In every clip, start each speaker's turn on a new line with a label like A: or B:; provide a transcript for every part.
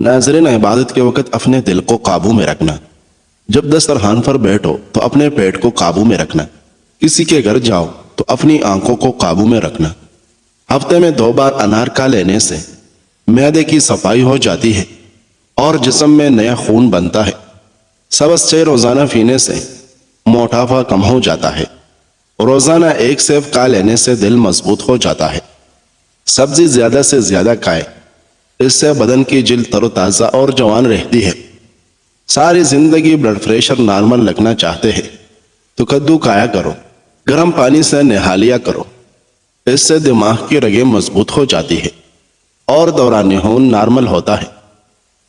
A: ناظرین، عبادت کے وقت اپنے دل کو قابو میں رکھنا۔ جب دسترخوان پر بیٹھو تو اپنے پیٹ کو قابو میں رکھنا۔ کسی کے گھر جاؤ تو اپنی آنکھوں کو قابو میں رکھنا۔ ہفتے میں 2 بار انار کھا لینے سے معدے کی صفائی ہو جاتی ہے اور جسم میں نیا خون بنتا ہے۔ سبز چائے روزانہ پینے سے موٹاپا کم ہو جاتا ہے۔ روزانہ 1 سیب کھا لینے سے دل مضبوط ہو جاتا ہے۔ سبزی زیادہ سے زیادہ کھائیں، اس سے بدن کی جلد تر و تازہ اور جوان رہتی ہے۔ ساری زندگی بلڈ پریشر نارمل رکھنا چاہتے ہیں تو کدو کھایا کرو، گرم پانی سے نہا لیا کرو، اس سے دماغ کی رگیں مضبوط ہو جاتی ہے اور دوران خون نارمل ہوتا ہے۔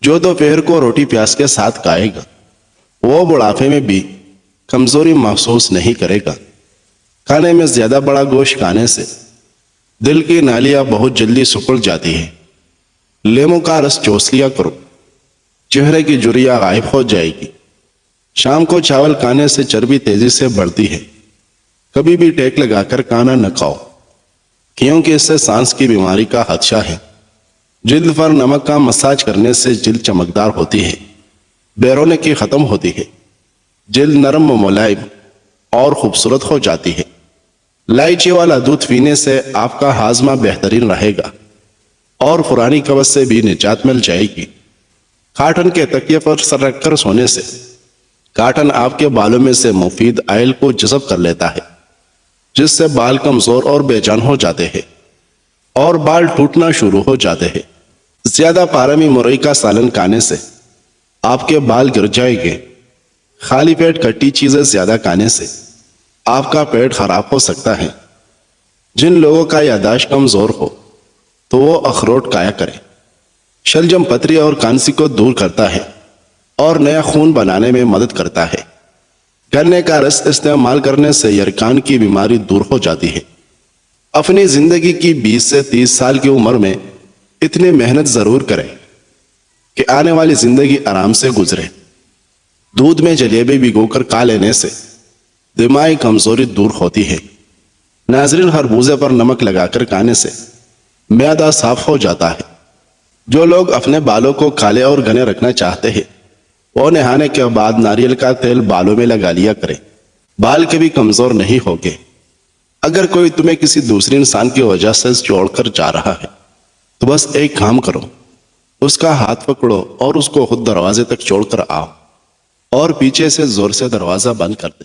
A: جو دوپہر کو روٹی پیاز کے ساتھ کھائے گا وہ بڑھاپے میں بھی کمزوری محسوس نہیں کرے گا۔ کھانے میں زیادہ بڑا گوشت کھانے سے دل کی نالیاں بہت جلدی سکڑ جاتی ہے۔ لیموں کا رس چوس لیا کرو، چہرے کی جھریاں غائب ہو جائے گی۔ شام کو چاول کھانے سے چربی تیزی سے بڑھتی ہے۔ کبھی بھی ٹیک لگا کر کھانا نہ کھاؤ، کیونکہ اس سے سانس کی بیماری کا خدشہ ہے۔ جلد پر نمک کا مساج کرنے سے جلد چمکدار ہوتی ہے، بیرونی ختم ہوتی ہے، جلد نرم و ملائم اور خوبصورت ہو جاتی ہے۔ الائچی والا دودھ پینے سے آپ کا ہاضمہ بہترین رہے گا اور پرانی قبض سے بھی نجات مل جائے گی۔ کاٹن کے تکیے پر سر رکھ کر سونے سے کاٹن آپ کے بالوں میں سے مفید آئل کو جذب کر لیتا ہے، جس سے بال کمزور اور بے جان ہو جاتے ہیں اور بال ٹوٹنا شروع ہو جاتے ہیں۔ زیادہ پارمی مرئی کا سالن کھانے سے آپ کے بال گر جائیں گے۔ خالی پیٹ کھٹی چیزیں زیادہ کھانے سے آپ کا پیٹ خراب ہو سکتا ہے۔ جن لوگوں کا یادداشت کمزور ہو تو وہ اخروٹ کھایا کریں۔ شلجم پتری اور کانسی کو دور کرتا ہے اور نیا خون بنانے میں مدد کرتا ہے۔ گنے کا رس استعمال کرنے سے یرقان کی بیماری دور ہو جاتی ہے۔ اپنی زندگی کی 20 سے 30 سال کی عمر میں اتنی محنت ضرور کریں کہ آنے والی زندگی آرام سے گزرے۔ دودھ میں جلیبی بھگو کر کھا لینے سے دماغی کمزوری دور ہوتی ہے۔ ناظرین، خربوزے پر نمک لگا کر کھانے سے معدہ صاف ہو جاتا ہے۔ جو لوگ اپنے بالوں کو کالے اور گھنے رکھنا چاہتے ہیں وہ نہانے کے بعد ناریل کا تیل بالوں میں لگا لیا کریں۔ بال کبھی کمزور نہیں ہوگے۔ اگر کوئی تمہیں کسی دوسرے انسان کی وجہ سے چھوڑ کر جا رہا ہے تو بس ایک کام کرو، اس کا ہاتھ پکڑو اور اس کو خود دروازے تک چھوڑ کر آؤ اور پیچھے سے زور سے دروازہ بند کر دے۔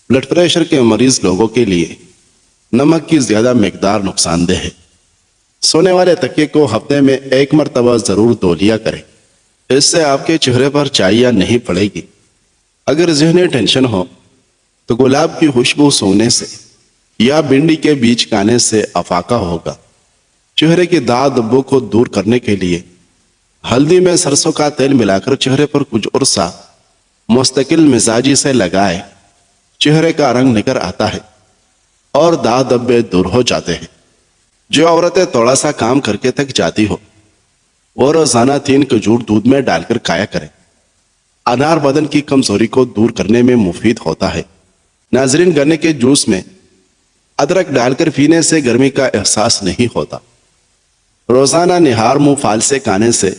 A: بلڈ پریشر کے مریض لوگوں کے لیے نمک کی زیادہ مقدار نقصان دہ ہے۔ سونے والے تکیے کو ہفتے میں 1 مرتبہ ضرور دھو لیا کریں، اس سے آپ کے چہرے پر چائیاں نہیں پڑے گی۔ اگر ذہنی ٹینشن ہو تو گلاب کی خوشبو سونگنے سے یا بھنڈی کے بیج کھانے سے افاقہ ہوگا۔ چہرے کے داغ دھبوں کو دور کرنے کے لیے ہلدی میں سرسوں کا تیل ملا کر چہرے پر کچھ عرصہ مستقل مزاجی سے لگائے، چہرے کا رنگ نکھر آتا ہے اور داغ دھبے دور ہو جاتے ہیں۔ جو عورتیں تھوڑا سا کام کر کے تھک جاتی ہو وہ روزانہ 3 کھجور دودھ میں ڈال کر کھایا کریں۔ انار بدن کی کمزوری کو دور کرنے میں مفید ہوتا ہے۔ ناظرین، گنے کے جوس میں ادرک ڈال کر پینے سے گرمی کا احساس نہیں ہوتا۔ روزانہ نہار منہ پھال سے کھانے سے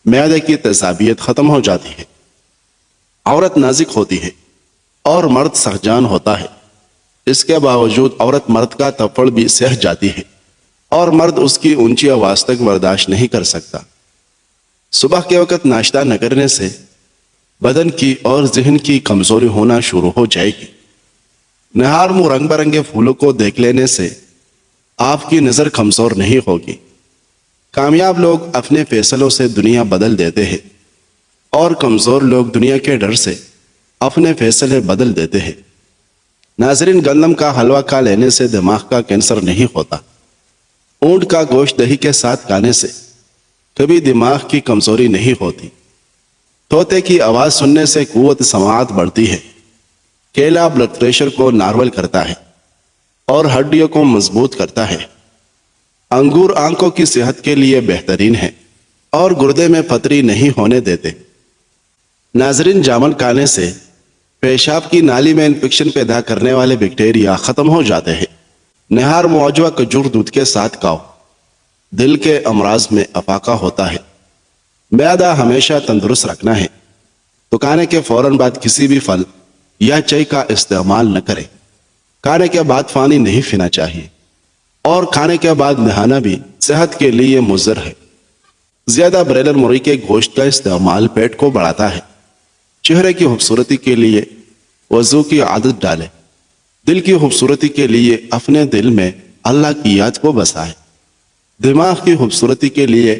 A: معدے کی تیزابیت ختم ہو جاتی ہے۔ عورت نازک ہوتی ہے اور مرد سخجان ہوتا ہے، اس کے باوجود عورت مرد کا تھپڑ بھی سہ جاتی ہے اور مرد اس کی اونچی آواز تک برداشت نہیں کر سکتا۔ صبح کے وقت ناشتہ نہ کرنے سے بدن کی اور ذہن کی کمزوری ہونا شروع ہو جائے گی۔ نہار منہ رنگ برنگے پھولوں کو دیکھ لینے سے آپ کی نظر کمزور نہیں ہوگی۔ کامیاب لوگ اپنے فیصلوں سے دنیا بدل دیتے ہیں اور کمزور لوگ دنیا کے ڈر سے اپنے فیصلے بدل دیتے ہیں۔ ناظرین، گندم کا حلوہ کھا لینے سے دماغ کا کینسر نہیں ہوتا۔ اونٹ کا گوشت دہی کے ساتھ کھانے سے کبھی دماغ کی کمزوری نہیں ہوتی۔ طوطے کی آواز سننے سے قوت سماعت بڑھتی ہے۔ کیلا بلڈ پریشر کو نارمل کرتا ہے اور ہڈیوں کو مضبوط کرتا ہے۔ انگور آنکھوں کی صحت کے لیے بہترین ہے اور گردے میں پتھری نہیں ہونے دیتے۔ ناظرین، جامن کھانے سے پیشاب کی نالی میں انفیکشن پیدا کرنے والے بیکٹیریا ختم ہو جاتے ہیں۔ نہار موجوا کھجور دودھ کے ساتھ کھاؤ، دل کے امراض میں افاقہ ہوتا ہے۔ معدہ ہمیشہ تندرست رکھنا ہے تو کھانے کے فوراً بعد کسی بھی پھل یا چائے کا استعمال نہ کریں۔ کھانے کے بعد پانی نہیں پینا چاہیے، اور کھانے کے بعد نہانا بھی صحت کے لیے مضر ہے۔ زیادہ بریلر مرغی کے گوشت کا استعمال پیٹ کو بڑھاتا ہے۔ چہرے کی خوبصورتی کے لیے وضو کی عادت ڈالیں۔ دل کی خوبصورتی کے لیے اپنے دل میں اللہ کی یاد کو بسائیں۔ دماغ کی خوبصورتی کے لیے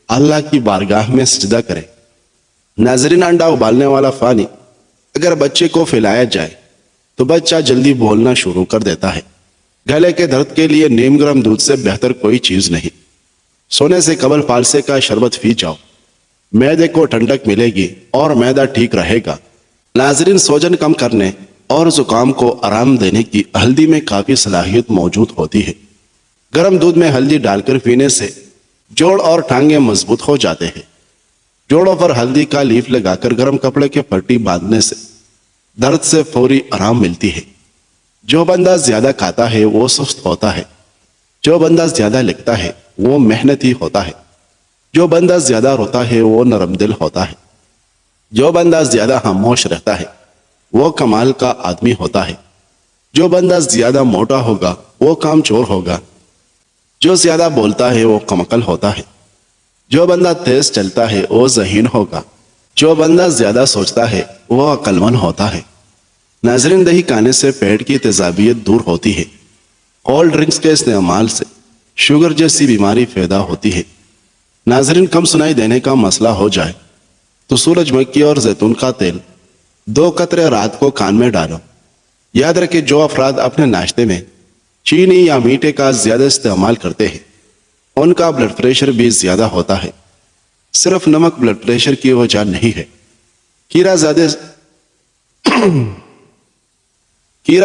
A: اللہ کی بارگاہ میں سجدہ کریں۔ ناظرین، انڈا ابالنے والا پانی اگر بچے کو پلایا جائے تو بچہ جلدی بولنا شروع کر دیتا ہے۔ گلے کے درد کے لیے نیم گرم دودھ سے بہتر کوئی چیز نہیں۔ سونے سے قبل فالسے کا شربت پی جاؤ، معدے کو ٹھنڈک ملے گی اور معدہ ٹھیک رہے گا۔ ناظرین، سوجن کم کرنے اور زکام کو آرام دینے کی ہلدی میں کافی صلاحیت موجود ہوتی ہے۔ گرم دودھ میں ہلدی ڈال کر پینے سے جوڑ اور ٹانگیں مضبوط ہو جاتے ہیں۔ جوڑوں پر ہلدی کا لیف لگا کر گرم کپڑے کے پٹی باندھنے سے درد سے فوری آرام ملتی ہے۔ جو بندہ زیادہ کھاتا ہے وہ سست ہوتا ہے۔ جو بندہ زیادہ لکھتا ہے وہ محنتی ہوتا ہے۔ جو بندہ زیادہ روتا ہے وہ نرم دل ہوتا ہے۔ جو بندہ زیادہ خاموش رہتا ہے وہ کمال کا آدمی ہوتا ہے۔ جو بندہ زیادہ موٹا ہوگا وہ کام چور ہوگا۔ جو زیادہ بولتا ہے وہ کم عقل ہوتا ہے۔ جو بندہ تیز چلتا ہے وہ ذہین ہوگا۔ جو بندہ زیادہ سوچتا ہے وہ عقل مند ہوتا ہے۔ ناظرین، دہی کھانے سے پیٹ کی تیزابیت دور ہوتی ہے۔ کولڈ ڈرنکس کے استعمال سے شوگر جیسی بیماری پیدا ہوتی ہے۔ ناظرین، کم سنائی دینے کا مسئلہ ہو جائے تو سورج مکھی اور زیتون کا تیل 2 قطرے رات کو کان میں ڈالو۔ یاد رکھیں، جو افراد اپنے ناشتے میں چینی یا میٹھے کا زیادہ استعمال کرتے ہیں ان کا بلڈ پریشر بھی زیادہ ہوتا ہے۔ صرف نمک بلڈ پریشر کی وجہ نہیں ہے۔ کھیرا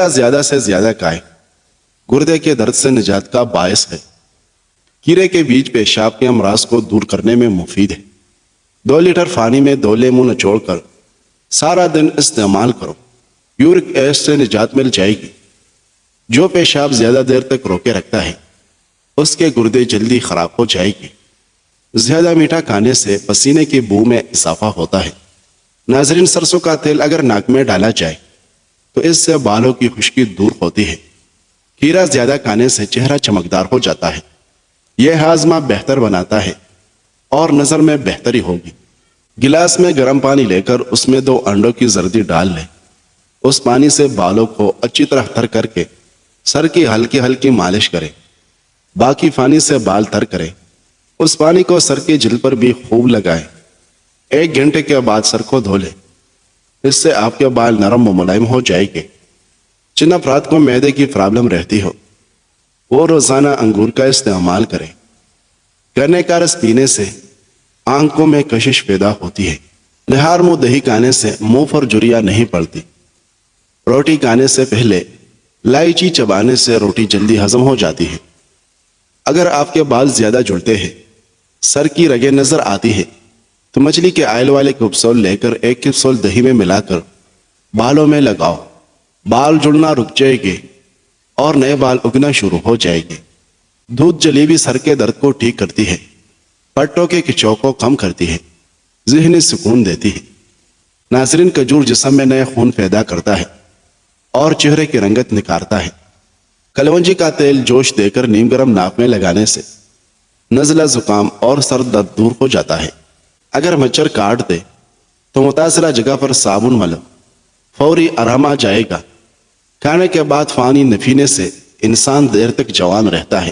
A: زیادہ سے زیادہ کھائیں، گردے کے درد سے نجات کا باعث ہے۔ کھیرے کے بیج پیشاب کے امراض کو دور کرنے میں مفید ہے۔ 2 لیٹر پانی میں 2 لیموں نچوڑ کر سارا دن استعمال کرو، یورک ایسڈ سے نجات مل جائے گی۔ جو پیشاب زیادہ دیر تک روکے رکھتا ہے اس کے گردے جلدی خراب ہو جائے گی۔ زیادہ میٹھا کھانے سے پسینے کی بو میں اضافہ ہوتا ہے۔ ناظرین، سرسوں کا تیل اگر ناک میں ڈالا جائے تو اس سے بالوں کی خشکی دور ہوتی ہے۔ کھیرا زیادہ کھانے سے چہرہ چمکدار ہو جاتا ہے۔ یہ ہاضمہ بہتر بناتا ہے اور نظر میں بہتری ہوگی۔ گلاس میں گرم پانی لے کر اس میں 2 انڈوں کی زردی ڈال لیں۔ اس پانی سے بالوں کو اچھی طرح تر کر کے سر کی ہلکی ہلکی مالش کریں۔ باقی پانی سے بال تر کریں۔ اس پانی کو سر کی جلد پر بھی خوب لگائیں۔ 1 گھنٹے کے بعد سر کو دھو لیں۔ اس سے آپ کے بال نرم و ملائم ہو جائیں گے۔ جن افراد کو معدے کی پرابلم رہتی ہو وہ روزانہ انگور کا استعمال کریں۔ گنے کا رس پینے سے آنکھوں میں کشش پیدا ہوتی ہے۔ نہار منہ دہی کھانے سے منہ پر جھریاں نہیں پڑتی۔ روٹی کھانے سے پہلے الائچی چبانے سے روٹی جلدی ہضم ہو جاتی ہے۔ اگر آپ کے بال زیادہ جھڑتے ہیں، سر کی رگیں نظر آتی ہے تو مچھلی کے آئل والے کیپسول لے کر 1 کیپسول دہی میں ملا کر بالوں میں لگاؤ۔ بال جڑنا رک جائے گے اور نئے بال اگنا شروع ہو جائے گے۔ دودھ جلیبی سر کے درد کو ٹھیک کرتی ہے، پٹوں کے کھچاؤ کو کم کرتی ہے، ذہنی سکون دیتی ہے۔ ناظرین، کھجور جسم میں نئے خون پیدا کرتا ہے اور چہرے کی رنگت نکھارتا ہے۔ کلونجی کا تیل جوش دے کر نیم گرم ناک میں لگانے سے نزلہ، زکام اور سر درد دور ہو جاتا ہے۔ اگر مچھر کاٹ دے تو متاثرہ جگہ پر صابن ملو، فوری آرام آ جائے گا۔ کھانے کے بعد پانی نہ پینے سے انسان دیر تک جوان رہتا ہے۔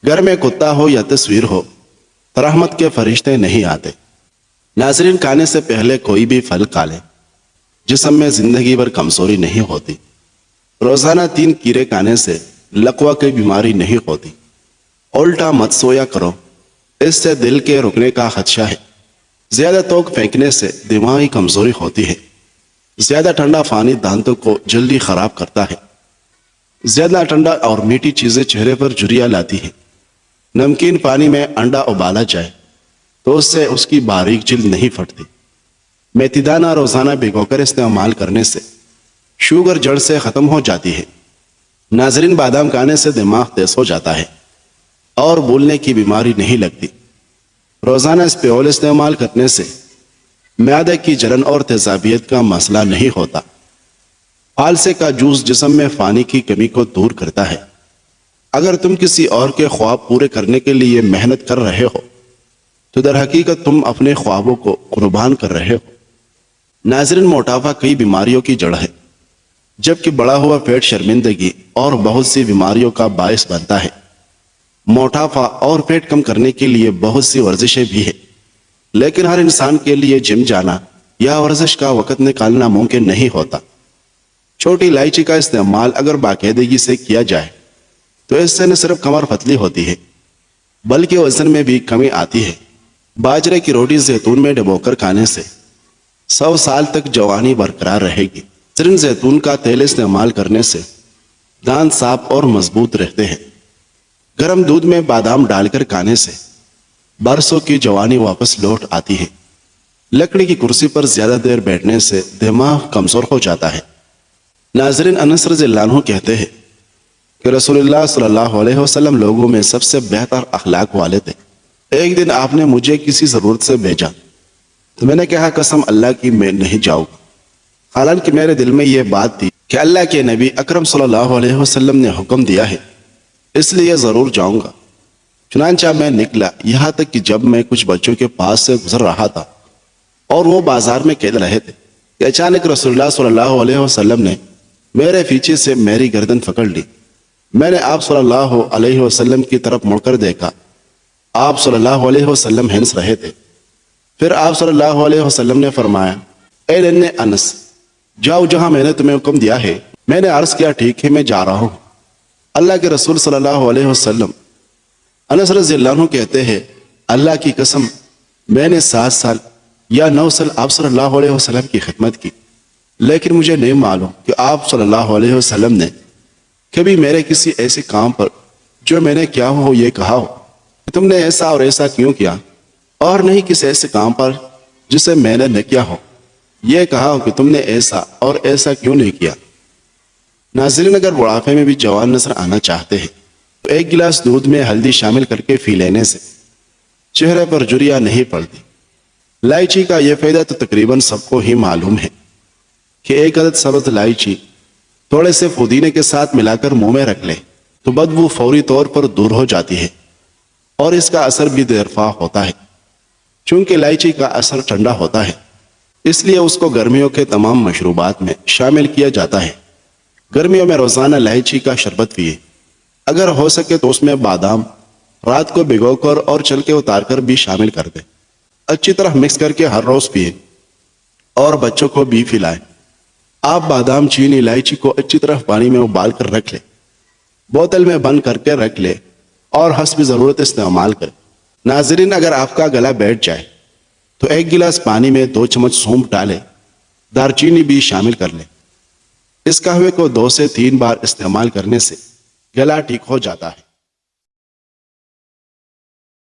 A: گھر میں کتا ہو یا تصویر ہو، رحمت کے فرشتے نہیں آتے۔ ناظرین، کھانے سے پہلے کوئی بھی پھل کھا لیں، جسم میں زندگی بھر کمزوری نہیں ہوتی۔ روزانہ 3 کھیرے کھانے سے لقوہ کی بیماری نہیں ہوتی۔ الٹا مت سویا کرو، اس سے دل کے رکنے کا خدشہ ہے۔ زیادہ توک پھینکنے سے دماغی کمزوری ہوتی ہے۔ زیادہ ٹھنڈا پانی دانتوں کو جلدی خراب کرتا ہے۔ زیادہ ٹھنڈا اور میٹھی چیزیں چہرے پر جھریاں لاتی ہیں۔ نمکین پانی میں انڈا ابالا جائے تو اس سے اس کی باریک جلد نہیں پھٹتی۔ میتھی دانہ روزانہ بھگو کر استعمال کرنے سے شوگر جڑ سے ختم ہو جاتی ہے۔ ناظرین، بادام کھانے سے دماغ تیز ہو جاتا ہے اور بھولنے کی بیماری نہیں لگتی۔ روزانہ اسپیول استعمال کرنے سے معدے کی جلن اور تیزابیت کا مسئلہ نہیں ہوتا۔ فالسے کا جوس جسم میں پانی کی کمی کو دور کرتا ہے۔ اگر تم کسی اور کے خواب پورے کرنے کے لیے محنت کر رہے ہو تو در حقیقت تم اپنے خوابوں کو قربان کر رہے ہو۔ ناظرین، موٹاپا کئی بیماریوں کی جڑ ہے، جبکہ بڑا ہوا پیٹ شرمندگی اور بہت سی بیماریوں کا باعث بنتا ہے۔ موٹاپا اور پیٹ کم کرنے کے لیے بہت سی ورزشیں بھی ہیں، لیکن ہر انسان کے لیے جم جانا یا ورزش کا وقت نکالنا ممکن نہیں ہوتا۔ چھوٹی الائچی کا استعمال اگر باقاعدگی سے کیا جائے تو اس سے نہ صرف کمر پتلی ہوتی ہے بلکہ وزن میں بھی کمی آتی ہے۔ باجرے کی روٹی زیتون میں ڈبو کر کھانے سے 100 سال تک جوانی برقرار رہے گی۔ زیتون کا تیل استعمال کرنے سے دانت صاف اور مضبوط رہتے ہیں۔ گرم دودھ میں بادام ڈال کر کھانے سے برسوں کی جوانی واپس لوٹ آتی ہے۔ لکڑی کی کرسی پر زیادہ دیر بیٹھنے سے دماغ کمزور ہو جاتا ہے۔ ناظرین، انس رضی اللہ عنہ کہتے ہیں کہ رسول اللہ صلی اللہ علیہ وسلم لوگوں میں سب سے بہتر اخلاق والے تھے۔ ایک دن آپ نے مجھے کسی ضرورت سے بھیجا تو میں نے کہا قسم اللہ کی میں نہیں جاؤں گا، حالانکہ میرے دل میں یہ بات تھی کہ اللہ کے نبی اکرم صلی اللہ علیہ وسلم نے حکم دیا ہے، اس لیے ضرور جاؤں گا۔ چنانچہ میں نکلا، یہاں تک کہ جب میں کچھ بچوں کے پاس سے گزر رہا تھا اور وہ بازار میں کھیل رہے تھے کہ اچانک رسول اللہ صلی اللہ علیہ وسلم نے میرے پیچھے سے میری گردن پکڑ لی۔ میں نے آپ صلی اللہ علیہ وسلم کی طرف مڑ کر دیکھا، آپ صلی اللہ علیہ وسلم ہنس رہے تھے۔ پھر آپ صلی اللہ علیہ وسلم نے فرمایا، اے ننھے انس، جاؤ جہاں میں نے تمہیں حکم دیا ہے۔ میں نے عرض کیا، ٹھیک ہے میں جا رہا ہوں۔ اللہ کے رسول صلی اللہ علیہ وسلم، انس رضی اللہ عنہ کہتے ہیں، اللہ کی قسم میں نے 7 سال یا 9 سال آپ صلی اللہ علیہ وسلم کی خدمت کی، لیکن مجھے نہیں معلوم کہ آپ صلی اللہ علیہ وسلم نے کبھی میرے کسی ایسے کام پر جو میں نے کیا ہو یہ کہا ہو کہ تم نے ایسا اور ایسا کیوں کیا، اور نہیں کسی ایسے کام پر جسے میں نے نہ کیا ہو یہ کہا ہو کہ تم نے ایسا اور ایسا کیوں نہیں کیا۔ ناظرین، اگر بڑھاپے میں بھی جوان نظر آنا چاہتے ہیں تو 1 گلاس دودھ میں ہلدی شامل کر کے پی لینے سے چہرے پر جھریاں نہیں پڑتی۔ الائچی کا یہ فائدہ تو تقریباً سب کو ہی معلوم ہے کہ 1 عدد سبز الائچی تھوڑے سے پودینے کے ساتھ ملا کر منہ میں رکھ لے تو بدبو فوری طور پر دور ہو جاتی ہے اور اس کا اثر بھی دیر پا ہوتا ہے۔ چونکہ الائچی کا اثر ٹھنڈا ہوتا ہے اس لیے اس کو گرمیوں کے تمام مشروبات میں شامل کیا جاتا ہے۔ گرمیوں میں روزانہ الائچی کا شربت پیے، اگر ہو سکے تو اس میں بادام رات کو بھگو کر اور چل کے اتار کر بھی شامل کر دیں۔ اچھی طرح مکس کر کے ہر روز پیے اور بچوں کو بھی پلائیں۔ آپ بادام، چینی، الائچی کو اچھی طرح پانی میں ابال کر رکھ لیں، بوتل میں بند کر کے رکھ لیں اور حسب ضرورت استعمال کریں۔ ناظرین، اگر آپ کا گلا بیٹھ جائے تو 1 گلاس پانی میں 2 چمچ سونف ڈالیں، دار چینی بھی شامل کر لیں۔ اس قہوے کو 2 سے 3 بار استعمال کرنے سے گلا ٹھیک ہو جاتا ہے۔